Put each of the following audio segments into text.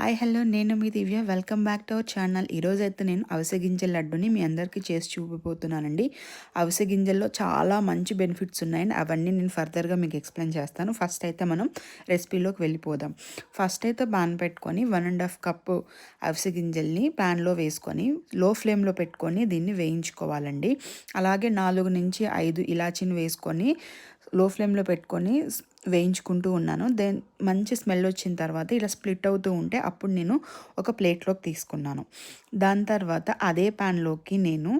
Hi hello నేను మీ Divya welcome back to our channel. ఈరోజైతే నేను అవిసె గింజల లడ్డుని మీ అందరికీ చేసి చూపిపోతున్నానండి. అవిసె గింజల్లో చాలా మంచి బెనిఫిట్స్ ఉన్నాయండి. అవన్నీ నేను ఫర్దర్గా మీకు ఎక్స్ప్లెయిన్ చేస్తాను. ఫస్ట్ అయితే మనం రెసిపీలోకి వెళ్ళిపోదాం. ఫస్ట్ అయితే పాన్ పెట్టుకొని 1.5 కప్పు అవిసె గింజల్ని ప్యాన్లో వేసుకొని లో ఫ్లేమ్లో పెట్టుకొని దీన్ని వేయించుకోవాలండి. అలాగే 4 నుంచి 5 ఇలాచీని వేసుకొని లో ఫ్లేమ్లో పెట్టుకొని వేయించుకుంటూ ఉన్నాను. దెన్ మంచి స్మెల్ వచ్చిన తర్వాత ఇలా స్ప్లిట్ అవుతూ ఉంటే అప్పుడు నేను ఒక ప్లేట్లోకి తీసుకున్నాను. దాని తర్వాత అదే ప్యాన్లోకి నేను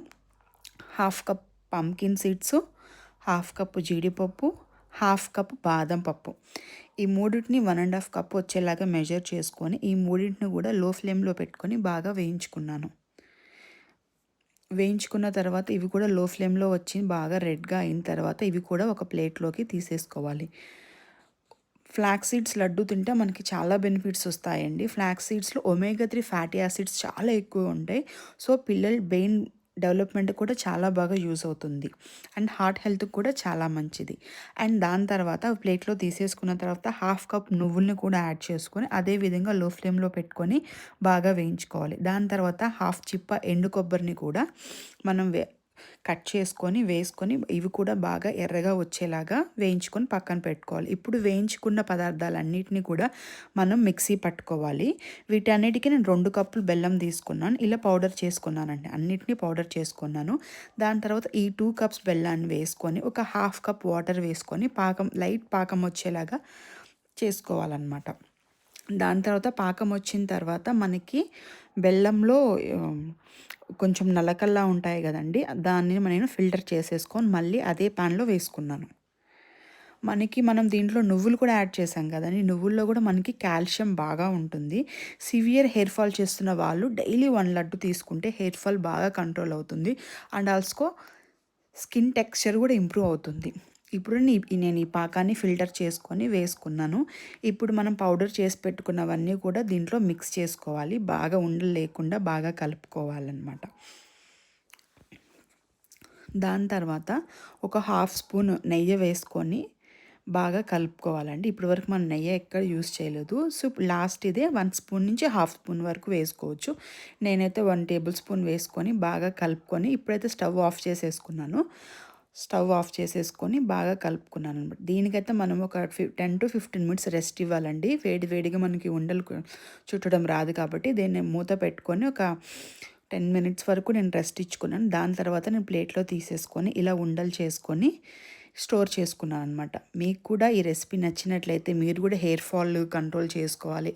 1/2 కప్ పంకిన్ సీడ్స్, 1/2 కప్పు జీడిపప్పు, 1/2 కప్ బాదం పప్పు, ఈ మూడింటిని 1.5 కప్ వచ్చేలాగా మెజర్ చేసుకొని ఈ మూడింటిని కూడా లో ఫ్లేమ్లో పెట్టుకొని బాగా వేయించుకున్నాను. వేయించుకున్న తర్వాత ఇవి కూడా లో ఫ్లేమ్లో వచ్చి బాగా రెడ్గా అయిన తర్వాత ఇవి కూడా ఒక ప్లేట్లోకి తీసేసుకోవాలి. ఫ్లాక్స్ సీడ్స్ లడ్డు తింటే మనకి చాలా బెనిఫిట్స్ వస్తాయండి. ఫ్లాక్స్ సీడ్స్లో ఒమేగా 3 ఫ్యాటీ యాసిడ్స్ చాలా ఎక్కువ ఉంటాయి. సో పిల్లల బ్రెయిన్ డెవలప్మెంట్ కూడా చాలా బాగా యూజ్ అవుతుంది అండ్ హార్ట్ హెల్త్కి కూడా చాలా మంచిది. అండ్ దాని తర్వాత ప్లేట్లో తీసేసుకున్న తర్వాత 1/2 కప్ నువ్వుల్ని కూడా యాడ్ చేసుకొని అదే విధంగా లో ఫ్లేమ్లో పెట్టుకొని బాగా వేయించుకోవాలి. దాని తర్వాత 1/2 చిప్ప ఎండు కొబ్బరిని కూడా మనం కట్ చేసుకొని వేసుకొని ఇవి కూడా బాగా ఎర్రగా వచ్చేలాగా వేయించుకొని పక్కన పెట్టుకోవాలి. ఇప్పుడు వేయించుకున్న పదార్థాలన్నిటిని కూడా మనం మిక్సీ పట్టుకోవాలి. వీటన్నిటికీ నేను 2 కప్పులు బెల్లం తీసుకున్నాను. ఇలా పౌడర్ చేసుకున్నానండి. అన్నిటినీ పౌడర్ చేసుకున్నాను. దాని తర్వాత ఈ 2 కప్స్ బెల్లాన్ని వేసుకొని ఒక 1/2 కప్ వాటర్ వేసుకొని లైట్ పాకం వచ్చేలాగా చేసుకోవాలన్నమాట. దాని తర్వాత పాకం వచ్చిన తర్వాత మనకి బెల్లంలో కొంచెం నలకల్లా ఉంటాయి కదండి, దాన్ని నేను ఫిల్టర్ చేసేసుకొని మళ్ళీ అదే ప్యాన్లో వేసుకున్నాను. మనం దీంట్లో నువ్వులు కూడా యాడ్ చేసాం కదండి, నువ్వుల్లో కూడా మనకి కాల్షియం బాగా ఉంటుంది. సివియర్ హెయిర్ ఫాల్ చేస్తున్న వాళ్ళు డైలీ 1 లడ్డు తీసుకుంటే హెయిర్ ఫాల్ బాగా కంట్రోల్ అవుతుంది అండ్ ఆల్సో స్కిన్ టెక్స్చర్ కూడా ఇంప్రూవ్ అవుతుంది. ఇప్పుడు నేను ఈ పాకాన్ని ఫిల్టర్ చేసుకొని వేసుకున్నాను. ఇప్పుడు మనం పౌడర్ చేసి పెట్టుకున్నవన్నీ కూడా దీంట్లో మిక్స్ చేసుకోవాలి. బాగా ఉండలు లేకుండా బాగా కలుపుకోవాలన్నమాట. దాని తర్వాత ఒక 1/2 స్పూన్ నెయ్యి వేసుకొని బాగా కలుపుకోవాలండి. ఇప్పటి వరకు మనం నెయ్యి ఎక్కడ యూస్ చేయలేదు. సో లాస్ట్ ఇదే 1 స్పూన్ నుంచి 1/2 స్పూన్ వరకు వేసుకోవచ్చు. నేనైతే 1 టేబుల్ స్పూన్ వేసుకొని బాగా కలుపుకొని ఇప్పుడైతే స్టవ్ ఆఫ్ చేసేసుకున్నాను. స్టవ్ ఆఫ్ చేసేసుకొని బాగా కలుపుకున్నాను అనమాట. దీనికైతే మనం ఒక 10 to 15 మినిట్స్ రెస్ట్ ఇవ్వాలండి. వేడిగా మనకి ఉండలు చుట్టడం రాదు కాబట్టి దీన్ని మూత పెట్టుకొని ఒక 10 మినిట్స్ వరకు నేను రెస్ట్ ఇచ్చుకున్నాను. దాని తర్వాత నేను ప్లేట్లో తీసేసుకొని ఇలా ఉండలు చేసుకొని స్టోర్ చేసుకున్నాను అనమాట. మీకు కూడా ఈ రెసిపీ నచ్చినట్లయితే మీరు కూడా హెయిర్ ఫాల్ కంట్రోల్ చేసుకోవాలి,